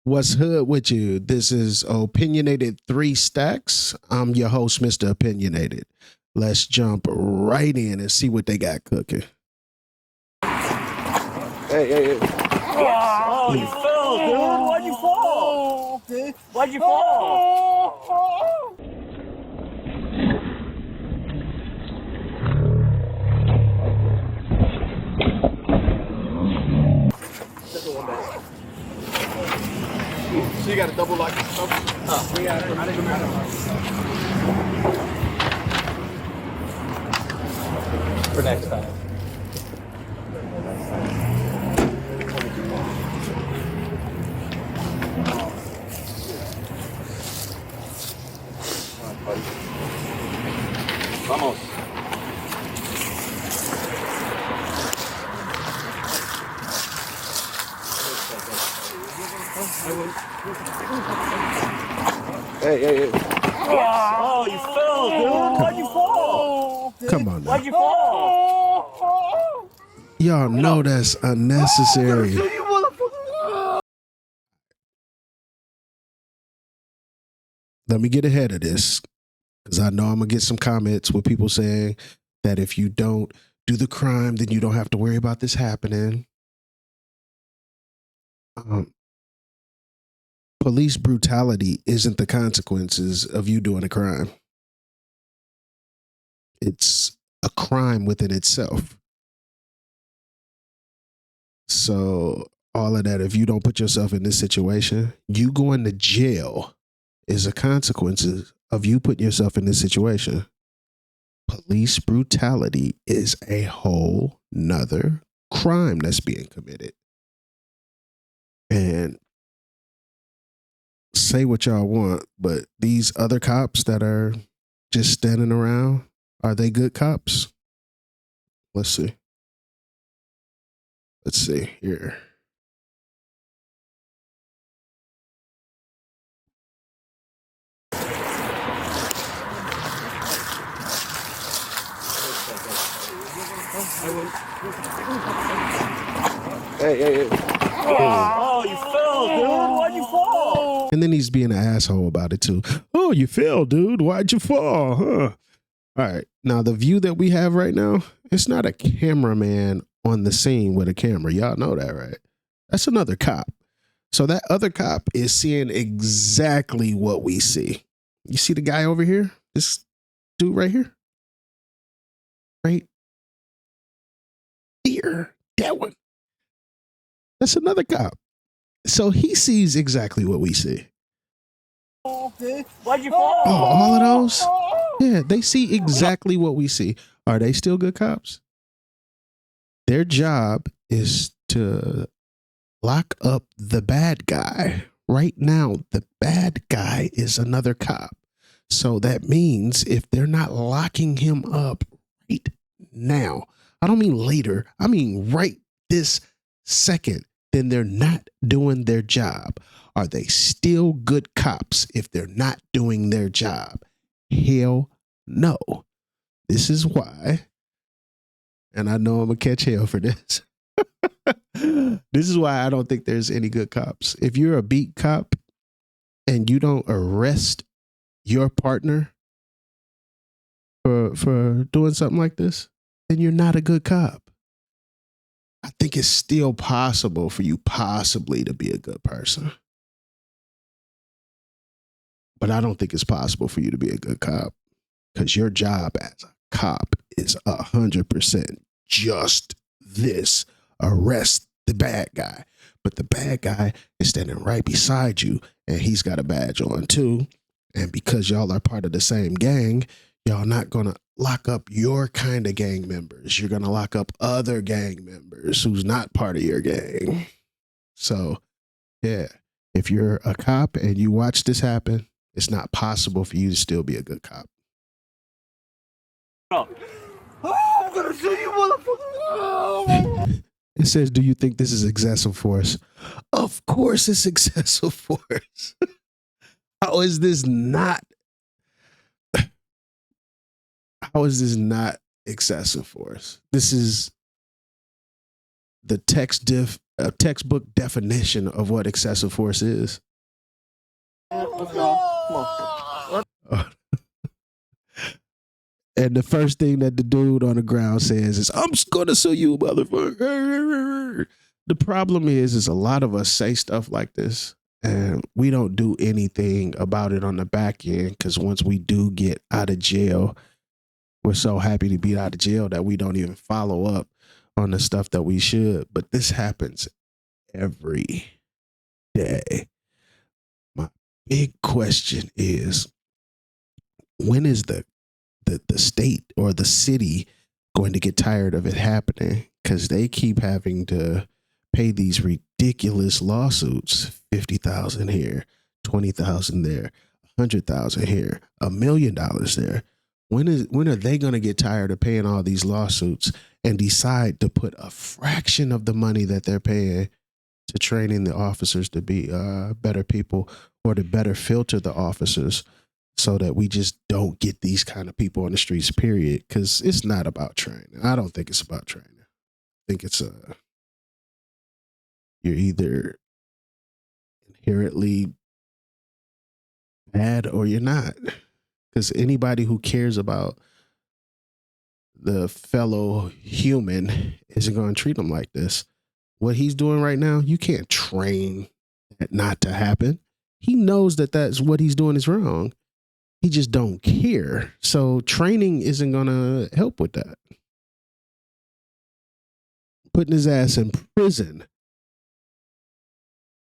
What's hood with you? This is Opinionated Three Stacks. I'm your host, Mr. Opinionated. Let's jump right in and see what they got cooking. Hey. Oh, you fell, dude. Why'd you fall? Why'd you fall? So you got a double lock and stuff? We got it. I didn't matter. For next time. Vamos. Hey. Oh, you fell, dude. Why'd you fall? Come on now. Why'd you fall? Y'all know that's unnecessary. Let me get ahead of this because I know I'm going to get some comments with people saying that if you don't do the crime, then you don't have to worry about this happening. Police brutality isn't the consequences of you doing a crime. It's a crime within itself. So all of that, if you don't put yourself in this situation, you going to jail is a consequence of you putting yourself in this situation. Police brutality is a whole nother crime that's being committed. And say what y'all want, but these other cops that are just standing around, are they good cops? Let's see. Let's see here. Hey. Oh, you fell, dude. Why'd you fall? And then he's being an asshole about it too. Oh, you fell, dude. Why'd you fall? Huh? All right. Now, the view that we have right now, it's not a cameraman on the scene with a camera. Y'all know that, right? That's another cop. So that other cop is seeing exactly what we see. You see the guy over here? This dude right here? Right here. That one. That's another cop. So he sees exactly what we see. Why'd you fall? Oh, all of those? Yeah, they see exactly what we see. Are they still good cops? Their job is to lock up the bad guy. Right now, the bad guy is another cop. So that means if they're not locking him up right now, I don't mean later, I mean right this second, then they're not doing their job. Are they still good cops if they're not doing their job? Hell no. This is why, and I know I'm going to catch hell for this. This is why I don't think there's any good cops. If you're a beat cop and you don't arrest your partner for doing something like this, then you're not a good cop. I think it's still possible for you possibly to be a good person. But I don't think it's possible for you to be a good cop because your job as a cop is 100% just this: arrest the bad guy. But the bad guy is standing right beside you and he's got a badge on too. And because y'all are part of the same gang, y'all not going to lock up your kind of gang members. You're going to lock up other gang members who's not part of your gang. So, yeah, if you're a cop and you watch this happen, it's not possible for you to still be a good cop. Oh, I'm gonna show you, motherfucker. It says, do you think this is excessive force? Of course it's excessive force. How is this not? How is this not excessive force? This is the text diff a textbook definition of what excessive force is. Let's go. Come on. And the first thing that the dude on the ground says is, "I'm just gonna sue you, motherfucker." The problem is a lot of us say stuff like this and we don't do anything about it on the back end, because once we do get out of jail, we're so happy to be out of jail that we don't even follow up on the stuff that we should. But this happens every day. My big question is, when is the state or the city going to get tired of it happening? Because they keep having to pay these ridiculous lawsuits, 50,000 here, 20,000 there, 100,000 here, $1 million there. When are they going to get tired of paying all these lawsuits and decide to put a fraction of the money that they're paying to training the officers to be better people, or to better filter the officers, so that we just don't get these kind of people on the streets, period? Because it's not about training. I don't think it's about training. I think it's you're either inherently bad or you're not. Because anybody who cares about the fellow human isn't going to treat them like this. What he's doing right now, you can't train that not to happen. He knows that that's what he's doing is wrong. He just don't care. So training isn't going to help with that. Putting his ass in prison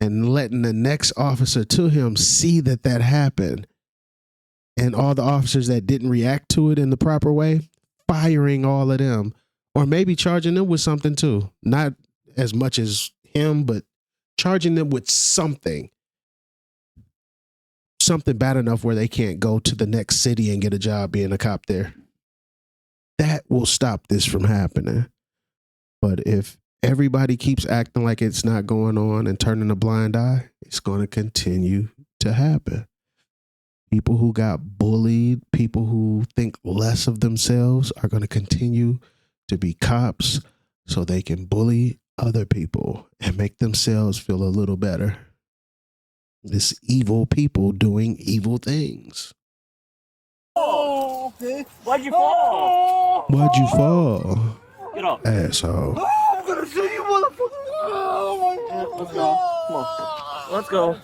and letting the next officer to him see that happened, and all the officers that didn't react to it in the proper way, firing all of them, or maybe charging them with something too. Not as much as him, but charging them with something bad enough where they can't go to the next city and get a job being a cop there. That will stop this from happening. But if everybody keeps acting like it's not going on and turning a blind eye, it's going to continue to happen. People who got bullied, people who think less of themselves, are going to continue to be cops so they can bully other people and make themselves feel a little better. This evil people doing evil things. Oh, okay. Why'd you fall? Why'd you fall? Get up. Asshole. I'm gonna sue you, motherfucker. Oh, my God. Let's go. Come on. Let's go.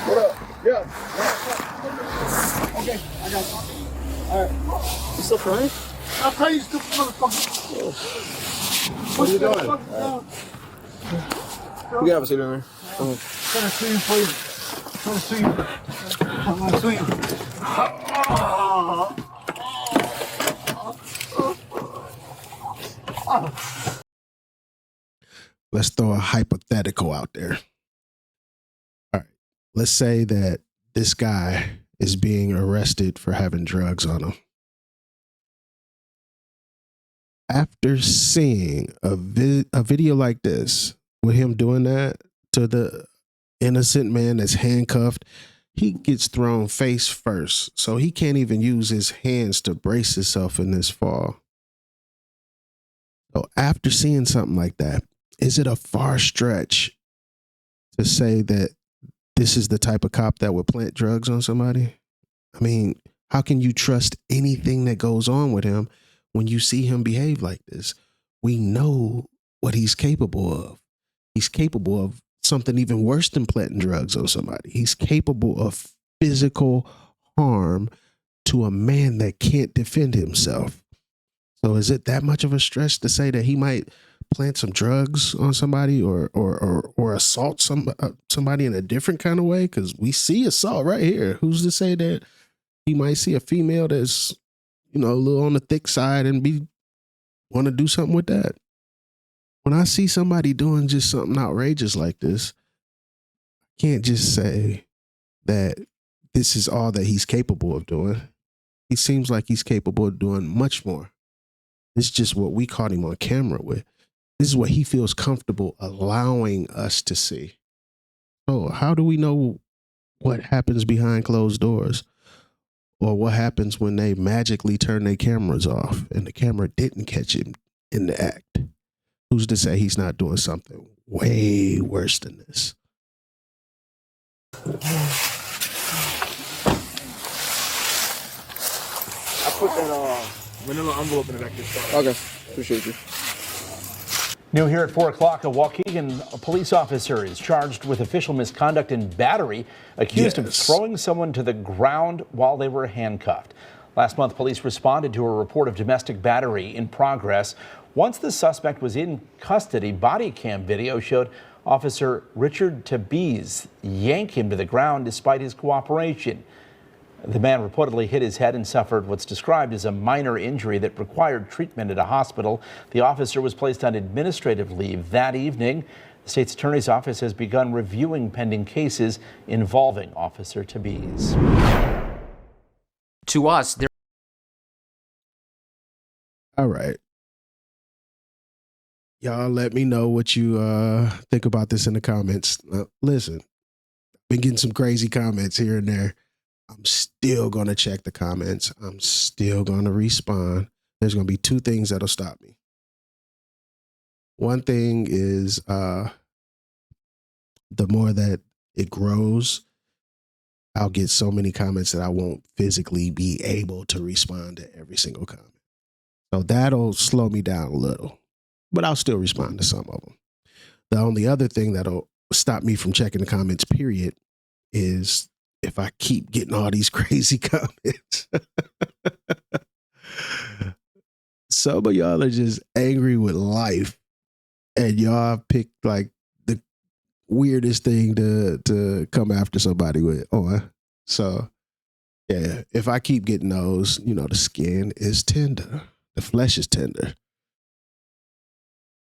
What up? Yeah. Okay, I got you. All right. You still crying? I'll tell you, stupid motherfucker. What are you doing? You can have a seat in there. I'm trying to sue you for you. I'm trying to sue you. I'm gonna sue you. Let's throw a hypothetical out there. All right. Let's say that this guy is being arrested for having drugs on him. After seeing a video like this, with him doing that to the innocent man that's handcuffed, he gets thrown face first. So he can't even use his hands to brace himself in this fall. So after seeing something like that, is it a far stretch to say that this is the type of cop that would plant drugs on somebody? I mean, how can you trust anything that goes on with him when you see him behave like this? We know what he's capable of. He's capable of something even worse than planting drugs on somebody. He's capable of physical harm to a man that can't defend himself. So is it that much of a stretch to say that he might plant some drugs on somebody or assault somebody in a different kind of way? Because we see assault right here. Who's to say that he might see a female that's, a little on the thick side and want to do something with that? When I see somebody doing just something outrageous like this, I can't just say that this is all that he's capable of doing. He seems like he's capable of doing much more. It's just what we caught him on camera with. This is what he feels comfortable allowing us to see. So how do we know what happens behind closed doors? Or what happens when they magically turn their cameras off and the camera didn't catch him in the act? Who's to say he's not doing something way worse than this? I put that manila envelope in the back of this car. Okay, appreciate you. New here at 4 o'clock, a Waukegan police officer is charged with official misconduct and battery, accused of throwing someone to the ground while they were handcuffed. Last month, police responded to a report of domestic battery in progress. Once the suspect was in custody, body cam video showed Officer Richard Tabiz yank him to the ground despite his cooperation. The man reportedly hit his head and suffered what's described as a minor injury that required treatment at a hospital. The officer was placed on administrative leave that evening. The state's attorney's office has begun reviewing pending cases involving Officer Tabiz. To us, there. All right. Y'all let me know what you think about this in the comments. Listen, been getting some crazy comments here and there. I'm still going to check the comments. I'm still going to respond. There's going to be two things that'll stop me. One thing is the more that it grows, I'll get so many comments that I won't physically be able to respond to every single comment. So that'll slow me down a little, but I'll still respond to some of them. The only other thing that'll stop me from checking the comments, period, is if I keep getting all these crazy comments. Some of y'all are just angry with life, and y'all picked like the weirdest thing to come after somebody with on. So yeah, if I keep getting those, the skin is tender. The flesh is tender.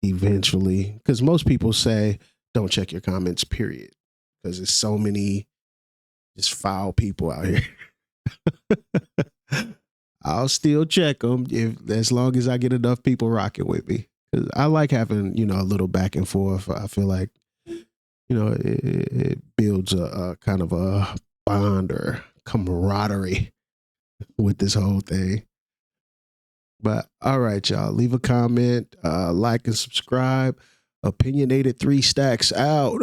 Eventually, because most people say, don't check your comments, period. Because there's so many just foul people out here. I'll still check them as long as I get enough people rocking with me. Because I like having, a little back and forth. I feel like, it builds a kind of a bond or camaraderie with this whole thing. But all right, y'all, leave a comment, like and subscribe. Opinionated 3 Stacks out.